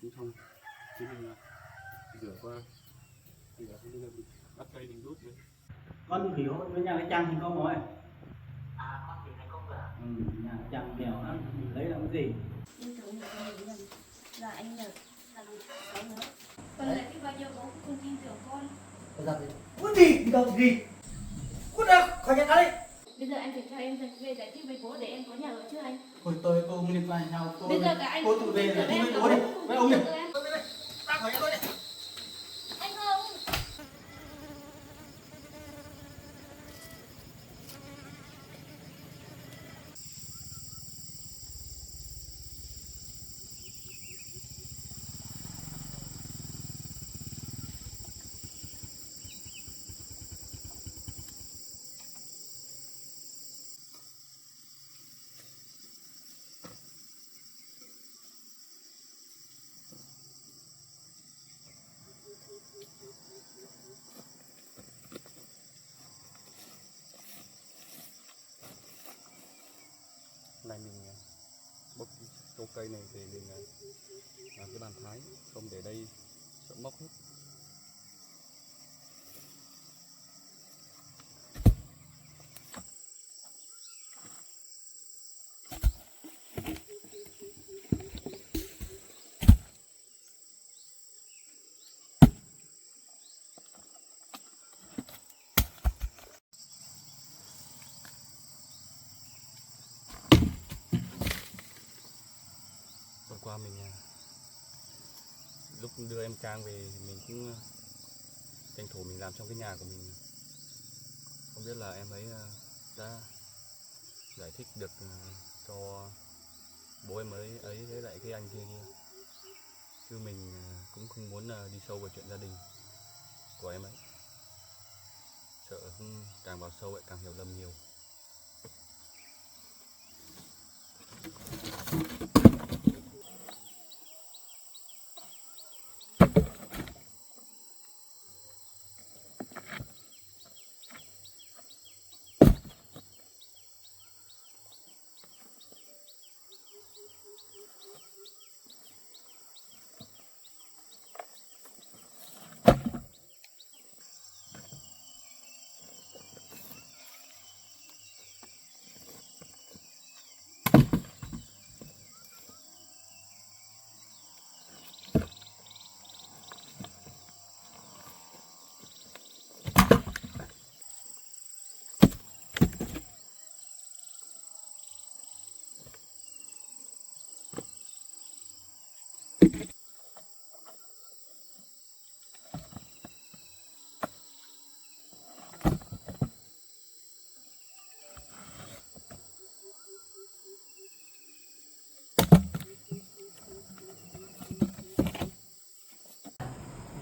cũng thông chứ mình là rửa qua thì là bây giờ mình bắt cây mình đốt lên. Con kiểu với nhà cái chăn thì có mỗi con thì thành công rồi à? nhà cái chăn nghèo lắm, lấy làm cái gì? Nhưng thường là anh là làm sáu nữa. Con lại cái bao nhiêu bố cũng không tin tưởng con. Bây giờ thì đâu gì? Cút ra khỏi nhà ta đi. Bây giờ anh phải cho em về giải thích với bố để em có nhà ở chứ anh. Thôi tôi không liên quan nhau. Bây giờ cả anh tôi tự về giải thích với bố đi. Với ông đi. Ra khỏi nhà tôi đi. Anh không. Này mình bốc chỗ cây này thì mình làm cái bàn thái, không để đây sợ mốc hết. Hôm qua mình lúc đưa em Trang về mình cũng tranh thủ mình làm trong cái nhà của mình. Không biết là em ấy đã giải thích được cho bố em ấy với lại cái anh kia kia. Chứ mình cũng không muốn đi sâu vào chuyện gia đình của em ấy. Sợ càng vào sâu lại càng hiểu lầm nhiều.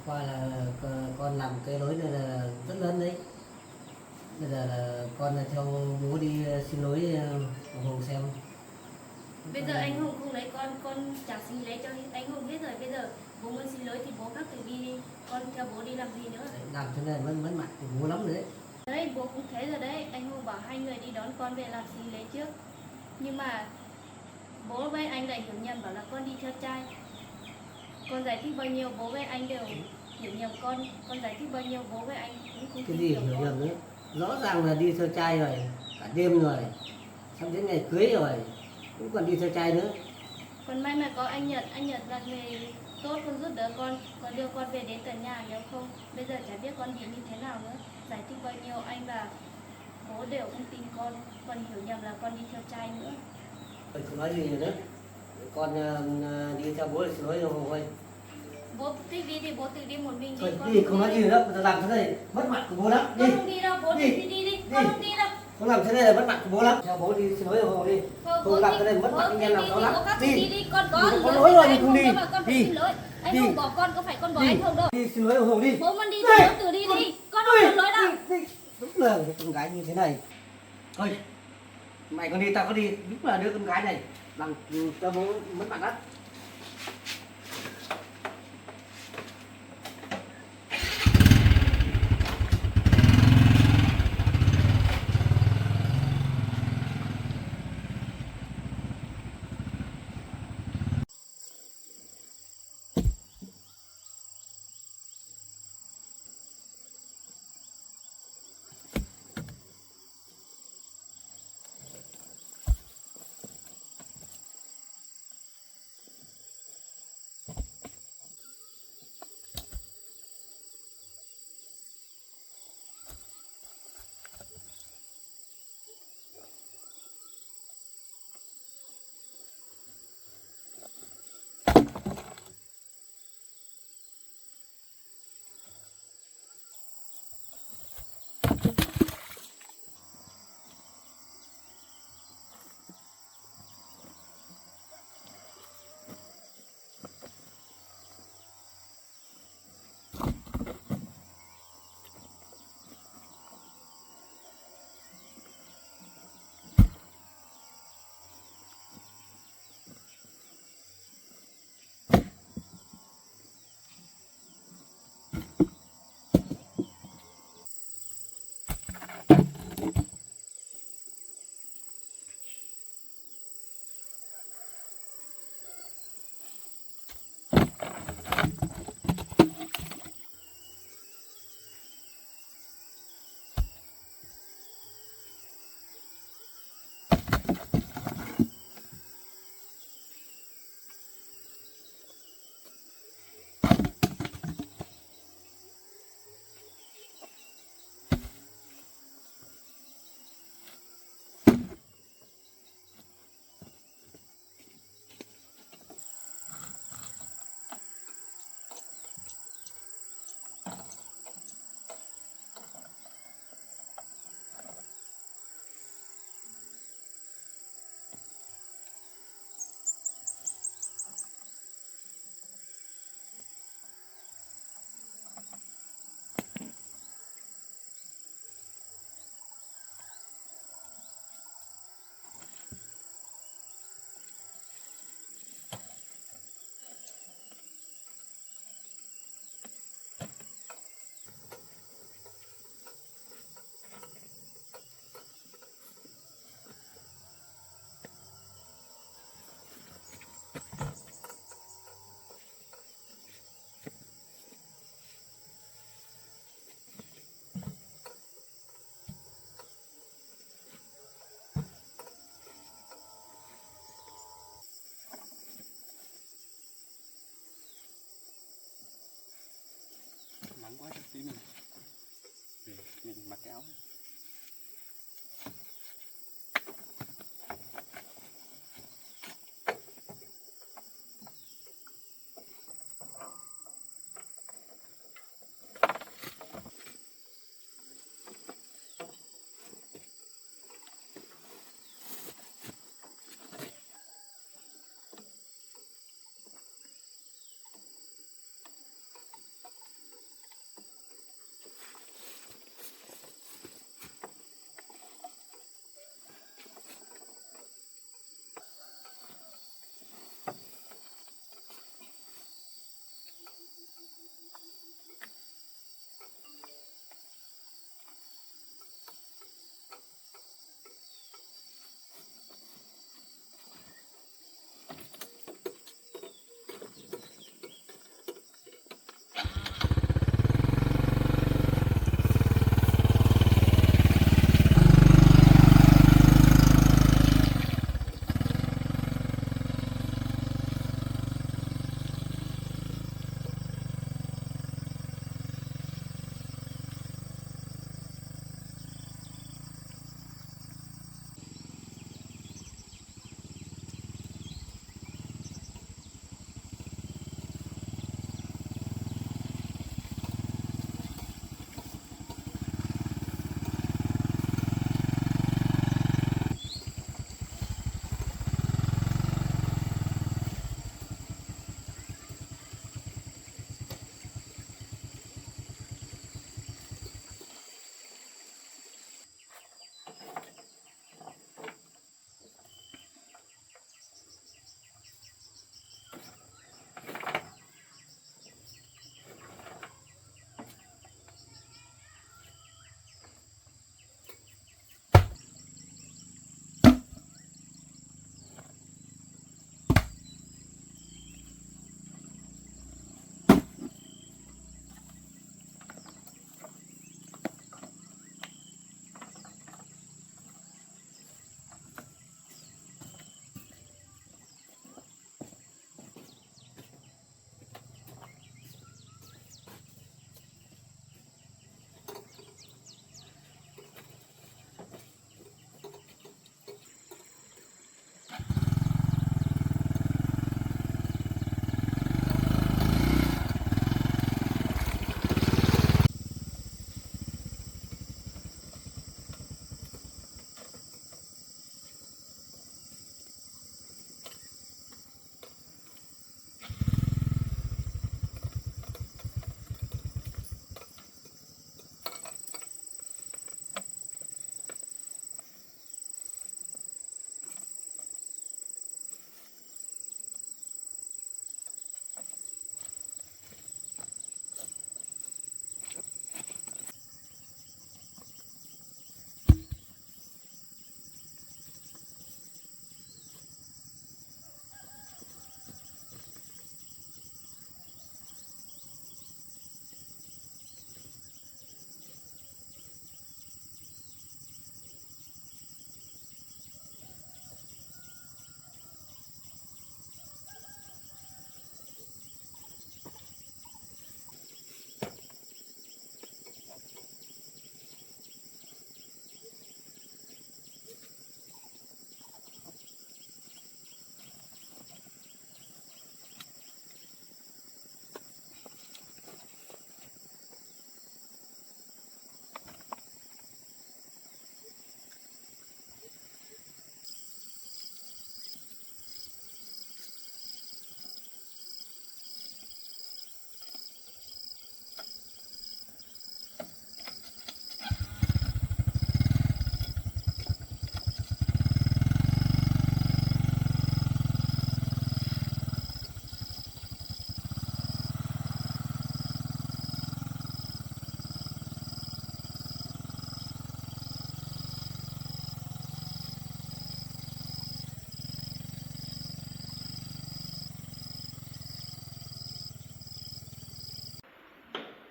Qua là con làm cái lỗi này là rất lớn đấy. Bây giờ là con là theo bố đi xin lỗi Hùng xem. Bây giờ anh Hùng không lấy con chẳng xin lấy cho anh Hùng hết rồi. Bây giờ bố muốn xin lỗi thì bố các tự đi đi. Con theo bố đi làm gì nữa. Đấy, làm cho nên mất mặt của bố lắm rồi đấy. Đấy bố cũng thấy rồi đấy. Anh Hùng bảo hai người đi đón con về làm xin lấy trước. Nhưng mà bố với anh lại hiểu nhầm bảo là con đi theo trai. Con giải thích bao nhiêu bố với anh đều hiểu nhầm con giải thích bao nhiêu bố với anh cũng không Cái tin gì tưởng hiểu con. nhầm nữa. Rõ ràng là đi theo trai rồi, cả đêm rồi, sắp đến ngày cưới rồi, cũng còn đi theo trai nữa. Còn may mà có anh Nhật là người tốt, con giúp đỡ con đưa con về đến tận nhà. Nếu không bây giờ chả biết con bị như thế nào nữa. Giải thích bao nhiêu anh và bố đều không tin con hiểu nhầm là con đi theo trai nữa. Không nói gì nữa. Con đi theo bố thì xin lỗi Hùng thôi. Bố thích đi thì bố tự đi một mình đi. Thôi Con đi, không nói gì nữa, làm thế này mất mặt của bố lắm. Đi. Con không đi đâu, bố đi đi. Con không đi đâu. Không làm thế này là mất mặt của bố lắm. Theo bố đi xin lỗi Hùng đi. Không làm thế này mất mặt anh em làm đó lắm. Đi, con có lỗi rồi thì không đi. Con phải xin lỗi. Anh không bỏ con, có phải con bỏ anh không đâu. Đi xin lỗi Hùng đi. Bố muốn đi thì bố tự đi đi. Con không xin lỗi đâu. Đúng là cái con gái như thế này. Thôi, mày còn đi tao có đi. Đúng là đứa con gái này làm cho bố mất mặt lắm. tí này. Mình mặc cái áo.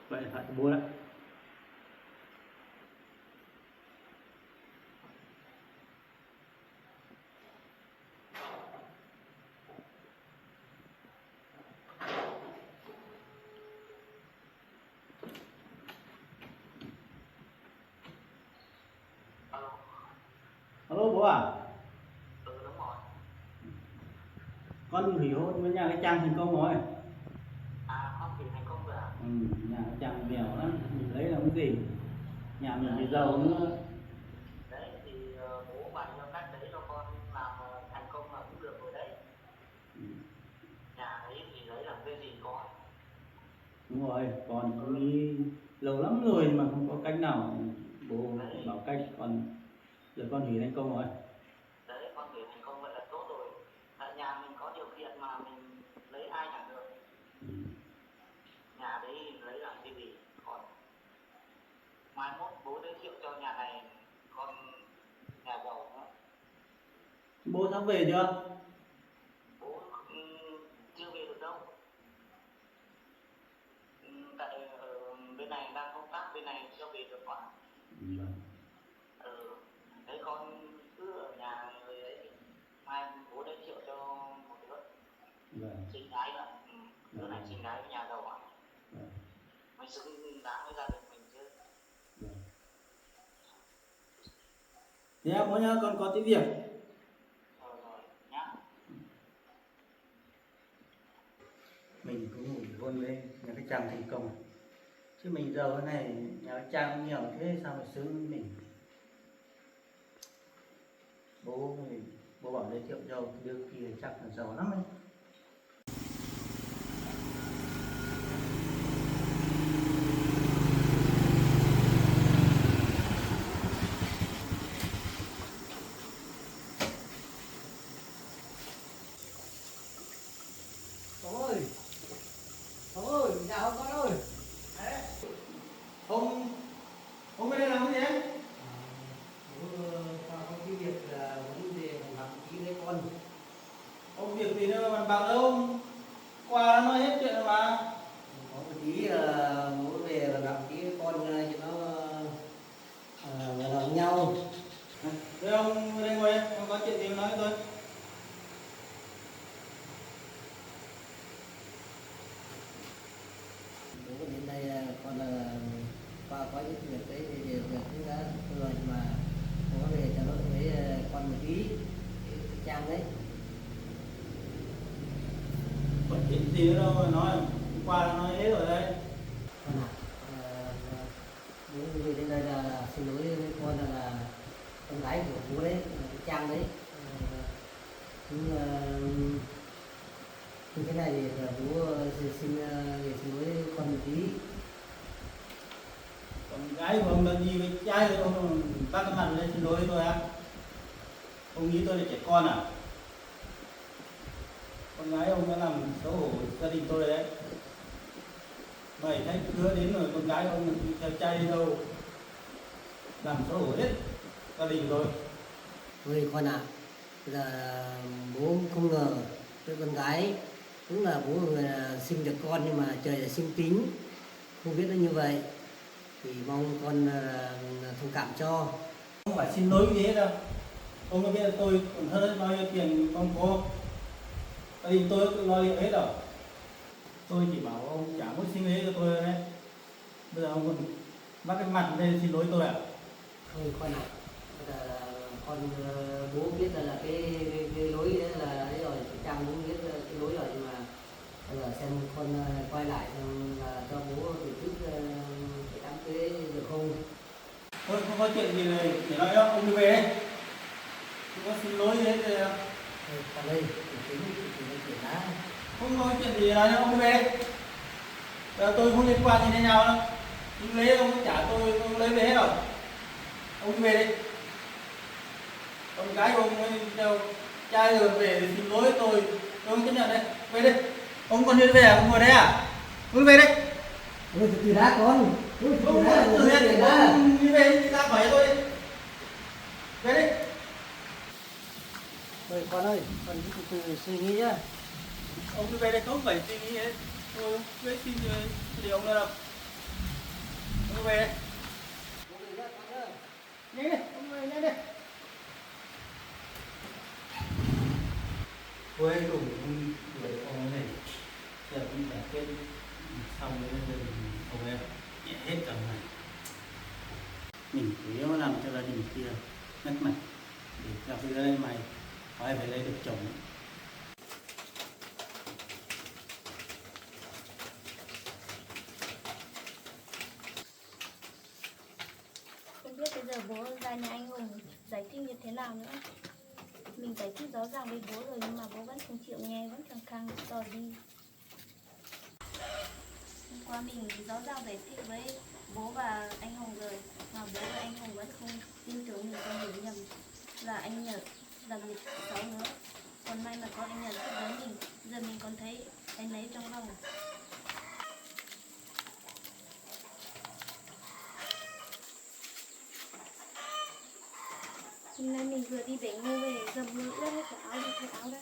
Vậy là phải mua đấy. Ơ bố à, Ừ đúng rồi. con hủy hôn với nhà cái Trang thành công rồi. À con thì thành công rồi à? Ừ, nhà cái Trang nghèo lắm, mình lấy làm cái gì? Nhà mình thì giàu nữa. Đấy thì bố bạn cho cách đấy cho con làm thành công là cũng được rồi đấy. Ừ, Nhà đấy thì lấy làm cái gì con. đúng rồi, còn cũng nghĩ lâu lắm rồi mà không có cách nào. Bố bảo cách còn giờ con hủy thành công rồi. Đấy con thì thành công vậy là tốt rồi. Tại nhà mình có điều kiện mà mình lấy ai chẳng được. Ừ. Nhà đấy lấy làm cái gì con. Mai mốt bố giới thiệu cho nhà này con nhà giàu nữa. Bố sắp về chưa? Bố chưa về được đâu. Tại bên này đang công tác bên này chưa về được mà. Ừ, vâng. Ừ. Đấy con cứ ở nhà người ấy. Mai bố giới thiệu cho một đứa Vâng. xinh gái nữa. Đứa này xinh gái với nhà giàu à. Vâng. Mình xứng đáng với gia đình mình chứ. Vâng. Thế bố nhá, con có tí việc. Rồi nhá. Mình cũng ngủ luôn với nhà cái Trang thành công. Chứ mình giàu thế này, nhà cái Trang nghèo thế sao mà sướng với mình. Bố bảo giới thiệu cho đứa kia chắc là giàu lắm ấy. Ông ơi, chào con ơi. Ông bên đây làm cái gì ấy? Qua có cái việc là muốn về làm ký với con. Ông việc gì đâu mà bảo đâu, qua đã nói hết chuyện rồi mà. Có một tí muốn về là làm ký với con cho nó làm nhau. Thế ông bên đây ngồi đây, ông có chuyện gì nói với tôi. Bố đến đây con qua có những việc đấy thì việc cũng đã rồi mà bố về trả lỗi với con một tí cái Trang đấy. Có chuyện gì nữa đâu mà nói, qua đã nói hết rồi đây. Con à, bố về đến đây là xin lỗi với con là con gái của bố đấy, cái Trang đấy. Cũng như thế này thì bố xin xin lỗi con một tí. Con gái của ông làm gì với trai rồi ông bắt cái mặt lên xin lỗi tôi á? Ông nghĩ tôi là trẻ con à? Con gái ông đã làm xấu hổ gia đình tôi đấy. Mày thấy hứa đến rồi con gái ông đi theo trai đi đâu, làm xấu hổ hết gia đình tôi. Ôi con ạ, giờ bố không ngờ cái con gái đúng là bố người là sinh được con nhưng mà trời là sinh tính không biết nó như vậy thì mong con thông cảm cho. Không phải xin lỗi gì hết đâu. Ông có biết là tôi còn hơn bao nhiêu tiền con cô, gia đình tôi tự lo liệu hết rồi. Tôi chỉ bảo ông trả mỗi sinh lý cho tôi đấy. Bây giờ ông còn bắt cái mặt lên xin lỗi tôi à? Thôi con ạ, bây giờ con bố biết là cái lỗi đấy là đấy rồi, Trang cũng biết cái lỗi rồi nhưng mà bây giờ xem con quay lại xem là cho bố tổ chức cái đám cưới được không? Thôi không có chuyện gì này để nói đâu, ông đi về đấy. Không có xin lỗi gì hết rồi. Thôi con ơi, tính thì nó chuyển đã. Không có chuyện gì nói đâu, ông đi về đấy. Giờ tôi không liên quan gì đến nhau đâu. Nhưng lấy ông trả tôi, ông lấy về hết rồi. Ông đi về đi. Con gái của ông ấy theo trai rồi về xin lỗi tôi không chấp nhận đấy. Về đi. Ông còn đi về à? Ông ngồi đây à? Ông đi về đi. Ôi từ đã con. Ôi từ Ông đã, tự nhiên từ đã. ông đi về đi ra khỏi tôi đi. Về đi. Ôi con ơi, con từ từ suy nghĩ nhá. Ông đi về đây không phải suy nghĩ hết. Tôi không biết xin gì ông nữa đâu. Ông đi về đây. Nhanh đi, ông về nhanh đi. Cuối cùng người ông này giờ cũng giải quyết xong với gia đình ông ấy nhẹ hết cả này. Mình chủ yếu làm cho gia đình kia mất mặt. Thì gặp tôi đây mày phải lấy được chồng. Không biết bây giờ bố ra nhà anh Hùng giải thích như thế nào nữa. Mình giải thích rõ ràng với bố rồi nhưng mà bố vẫn không chịu nghe, vẫn khăng khăng đòi đi. Hôm qua mình rõ ràng giải thích với bố và anh Hùng rồi mà bố và anh Hùng vẫn không tin tưởng mình, còn hiểu nhầm là anh Nhật là người xấu nữa. Còn may mà có anh Nhật giúp đỡ mình, giờ mình còn thấy anh ấy trong lòng. Hôm nay mình vừa đi bể ngô về, giờ mưa ướt hết cả áo, thay áo ra.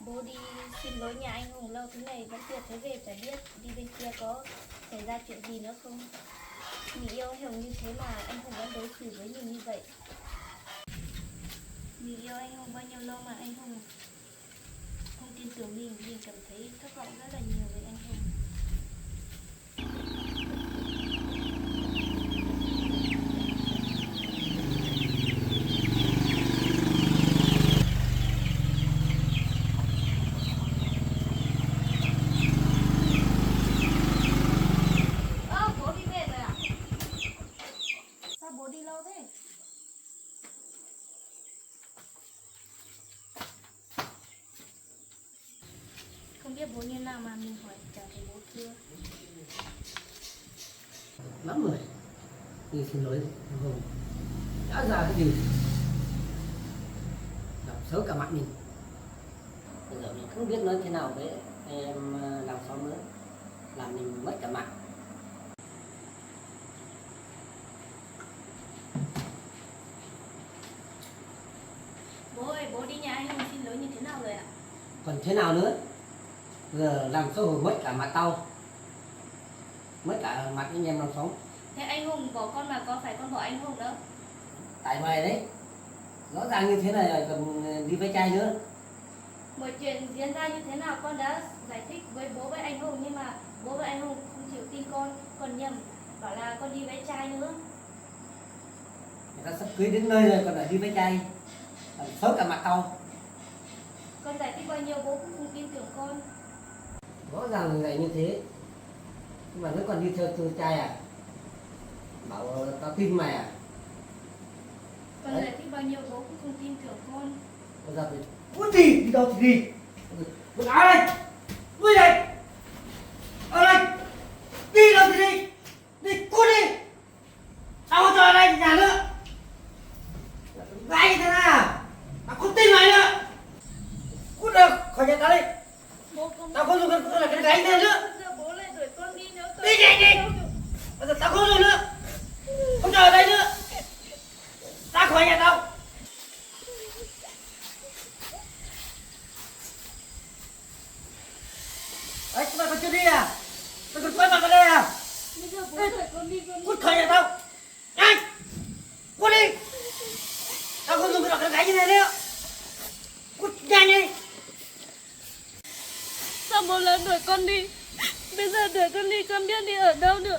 Bố đi xin lỗi nhà anh Hùng lâu thế này vẫn chưa thấy về, chả biết đi bên kia có xảy ra chuyện gì nữa không. Mình yêu anh Hùng như thế mà anh Hùng vẫn đối xử với mình như vậy. Mình yêu anh Hùng bao nhiêu lâu mà anh Hùng không tin tưởng mình cảm thấy thất vọng rất là nhiều với anh Hùng. Bố đi về rồi à? Sao bố đi lâu thế? Không biết bố như nào mà mình hỏi chả thấy bố chưa. lắm rồi. Thì xin lỗi anh Hùng, đã ra cái gì làm xấu cả mặt mình. Bây giờ mình không biết nói thế nào với em làm sao nữa, làm mình mất cả mặt. Bố ơi, bố đi nhà anh Hùng xin lỗi như thế nào rồi ạ? Còn thế nào nữa, giờ làm sao Hùng mất cả mặt tao, mất cả mặt anh em làm sống. Thế anh Hùng bỏ con mà có phải con bỏ anh Hùng đâu? Tại mày đấy, rõ ràng như thế này rồi còn đi với trai nữa. Mọi chuyện diễn ra như thế nào con đã giải thích với bố với anh Hùng, nhưng mà bố với anh Hùng không chịu tin con, còn nhầm bảo là con đi với trai nữa. Người ta sắp cưới đến nơi rồi còn lại đi với trai, làm xấu cả mặt tao. Con giải thích bao nhiêu bố cũng không tin tưởng con. Rõ ràng là như thế, nhưng mà nó còn đi theo trai à? Bảo tao tin mày à? Con Đấy. giải thích bao nhiêu bố cũng không tin tưởng con. Bây giờ thì muốn đi đâu thì đi.มึงเอาเลยลุยเลยเอาเลยđi đâu thì đi, đi cút đi, tao không cho ở đây nhà nữa. Gái như thế nào, tao không tin mày nữa, cút được khỏi nhà tao đi. Bố không. Tao không dùng cái gái này nữa. Bây giờ bố lại đuổi con đi nếu con. Đi nhanh đi, bây giờ tao không dùng nữa, không cho ở đây nữa, ra khỏi nhà tao. Đấy, mày còn chưa đi à? Mày còn quay mặt vào đây à? Bây giờ bố đuổi con đi con đi. Cút khỏi nhà tao! Nhanh! Cút đi! Tao không dùng cái gái như này nữa! Cút nhanh đi! Sao bố lại đuổi con đi? Bây giờ đuổi con đi con biết đi ở đâu nữa.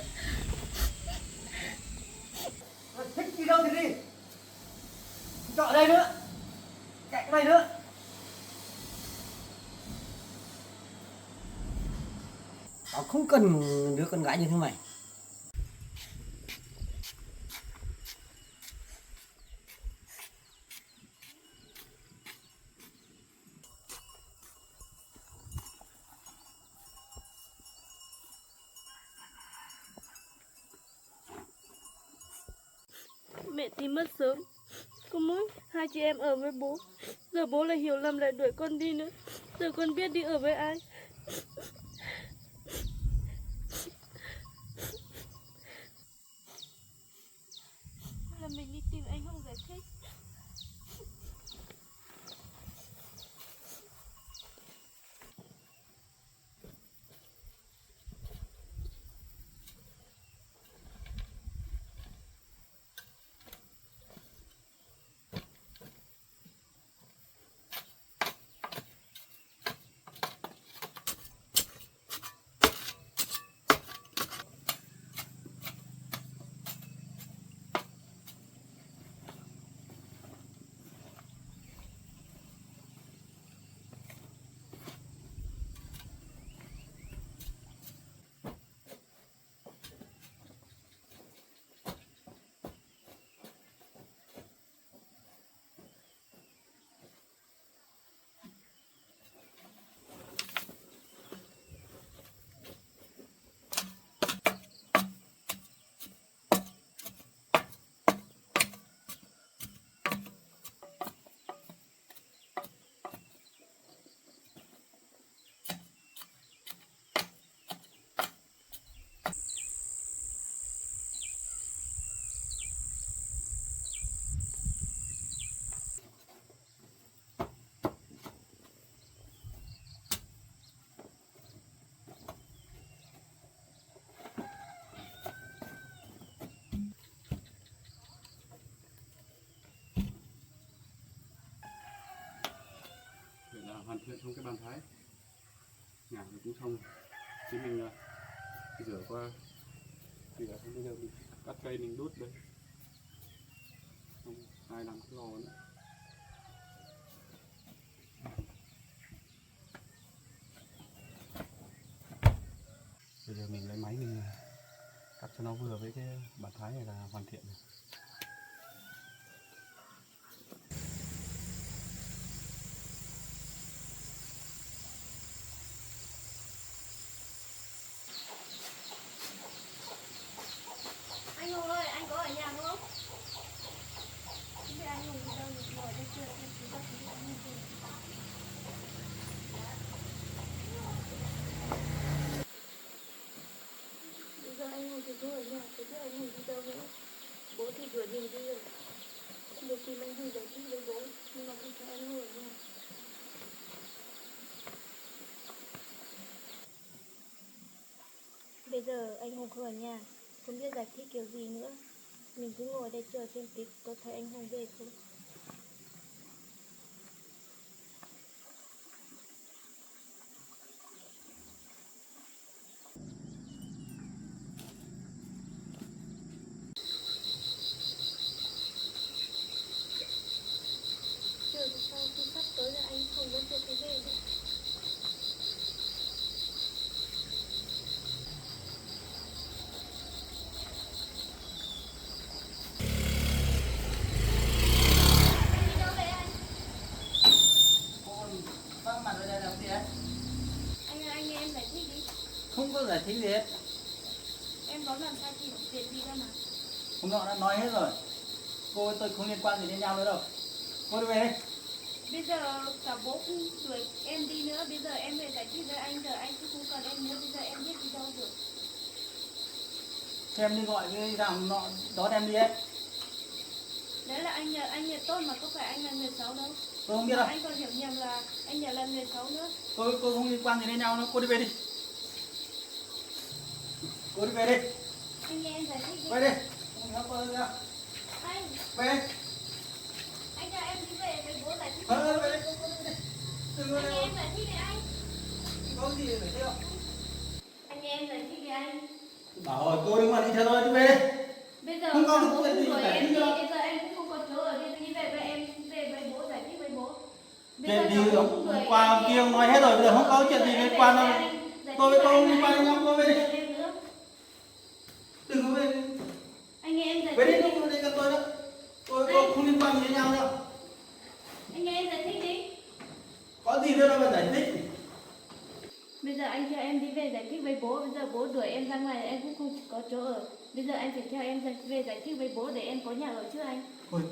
Mày thích đi đâu thì đi! Không cho ở đây nữa! Chạy cái này nữa! Tao không cần đứa con gái như thế mày. Mẹ thì mất sớm, có mỗi hai chị em ở với bố. Giờ bố lại hiểu lầm lại đuổi con đi nữa. Giờ con biết đi ở với ai. Là mình đi tìm anh Hùng giải thích. Vậy là hoàn thiện xong cái bàn thái, nhà thì cũng xong. Chứ mình rửa qua thì là bây giờ mình cắt cây mình đốt đây, xong ai làm cái lò nữa. Bây giờ mình lấy máy mình cắt cho nó vừa với cái bàn thái này là hoàn thiện rồi. Anh Hùng ơi, anh có ở nhà không? Không biết anh Hùng đi đâu rồi, ngồi đây chưa xem chú bác sĩ anh Hùng rồi. Bây giờ anh Hùng thì không ở nhà, tôi biết anh Hùng đi đâu nữa. Bố thì đuổi mình đi rồi. Được tìm anh Hùng giải thích với bố, nhưng mà không thấy anh Hùng ở nhà. Bây giờ anh Hùng không ở nhà, không biết giải thích kiểu gì nữa. Mình cứ ngồi đây chờ xem kịch có thấy anh Hùng về không. Không có giải thích gì hết. Em có làm sai chuyện gì đâu mà. Hôm nọ đã nói hết rồi. Cô với tôi không liên quan gì đến nhau nữa đâu. Cô đi về đi. Bây giờ cả bố cũng đuổi em đi nữa, bây giờ em về giải thích với anh, giờ anh cũng không cần em nữa, bây giờ em biết đi đâu được. Thế em đi gọi cái thằng nọ đón em đi ấy. Đấy là anh nhờ tốt mà có phải anh là người xấu đâu. Tôi không biết Mà đâu. anh còn hiểu nhầm là anh nhờ là người xấu nữa. Tôi không liên quan gì đến nhau đâu. Cô đi về đi. Cô đi về đi. Anh nghe em giải thích đi. Về đi. Không theo cô ra. Anh, Về. anh cho em đi về với bố giải thích. Về đi. Cô đi. Đừng có Anh nghe em giải thích đi anh. có gì để theo. Anh nghe em giải thích đi anh. Bảo rồi cô đừng mà đi theo tôi đi về đi. Bây giờ Không có cả bố chuyện cũng gì đuổi giải em thích đi, đâu. bây giờ em cũng không có chỗ ở đi về với em, về với bố giải thích với bố. Chuyện gì hôm qua kia ông nói hết rồi, bây giờ không có chuyện gì liên quan đâu. Tôi với cô không liên quan đến nhau, cô về đi. Đừng có về đi. Anh nghe em giải Về đi, thích. không có cần tôi nữa. Tôi không liên quan gì đến nhau đâu. Anh nghe em giải thích đi. Có gì nữa đâu mà giải thích. Bây giờ anh cho em đi về giải thích với bố, bây giờ bố đuổi em ra ngoài em cũng không có chỗ ở. Bây giờ anh phải cho em về giải thích với bố để em có nhà ở chứ anh.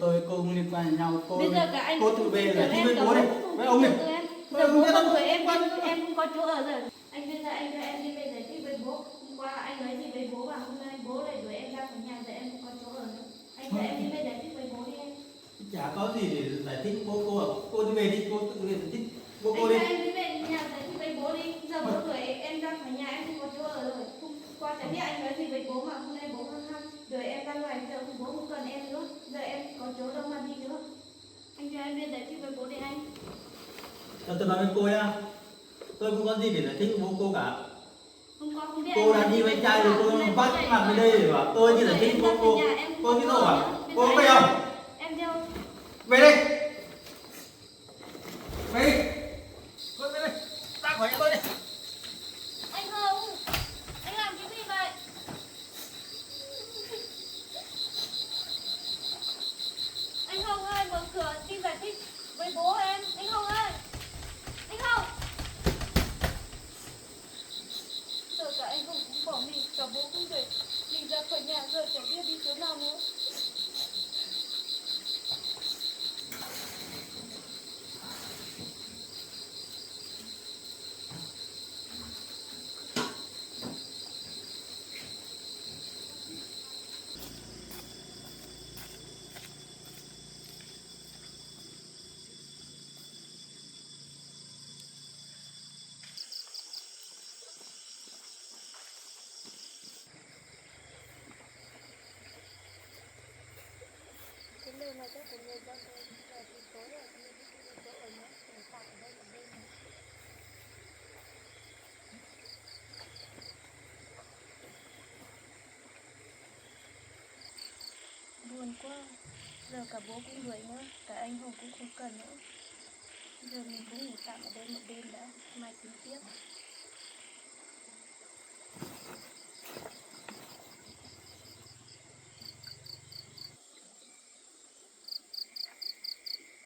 Tôi cô không liên quan đến nhau. Bây giờ cả anh cô cũng tự không về tin giải tưởng thích em, với cả bố đi. cũng không Với tin ông đi. tưởng em. Tôi Giờ không bố biết không đâu. đuổi em Quan đi, nữa. em không có chỗ ở rồi. Anh bây giờ anh cho em đi về giải thích với bố. Hôm qua anh nói gì với bố và hôm nay bố lại đuổi em ra khỏi nhà, giờ em không có chỗ ở nữa. Anh cho em đi về giải thích với bố đi anh. Chả có gì để giải thích cô à. Cô đi về đi, cô tự về giải thích. Cô Anh đi. cho em đi về nhà giải thích với bố đi. Giờ bố đuổi em ra khỏi nhà, em không có chỗ ở rồi. Hôm qua chẳng biết anh nói gì với bố mà hôm nay bố hăng hăng đuổi em ra ngoài, giờ bố không cần em nữa. Giờ em có chỗ đâu mà đi nữa. Anh cho em đi giải thích với bố đi anh. Tôi nói với cô nhá. Tôi không có gì để giải thích với bố cô cả. Hôm qua không biết Cô anh đã nói đi gì với với trai bố rồi mà cô hôm nay bắt bố lại mặt đuổi về đây để bảo tôi đi giải thích với cô. Cô biết đâu à? Cô có về không? Em đâu? Về đi. Về đi. Cô về đây. Ra khỏi nhà tôi đi. Anh không. Anh làm cái gì vậy? Anh Hồng ơi, mở cửa đi giải thích với bố em. Anh Hồng ơi. Anh Hồng. Giờ cả anh Hồng cũng bỏ mình, cả bố cũng đuổi mình ra khỏi nhà, giờ chẳng biết đi chỗ nào nữa. Cái nơi này chắc của người dân thôi, giờ thì tối rồi, nhưng mà cái chỗ ở nữa, phải tạm ở đây một đêm này. Buồn quá, giờ cả bố cũng đuổi nữa, cả anh Hùng cũng không cần nữa. Giờ mình cũng nghỉ tạm ở đây một đêm đã, mai tính tiếp.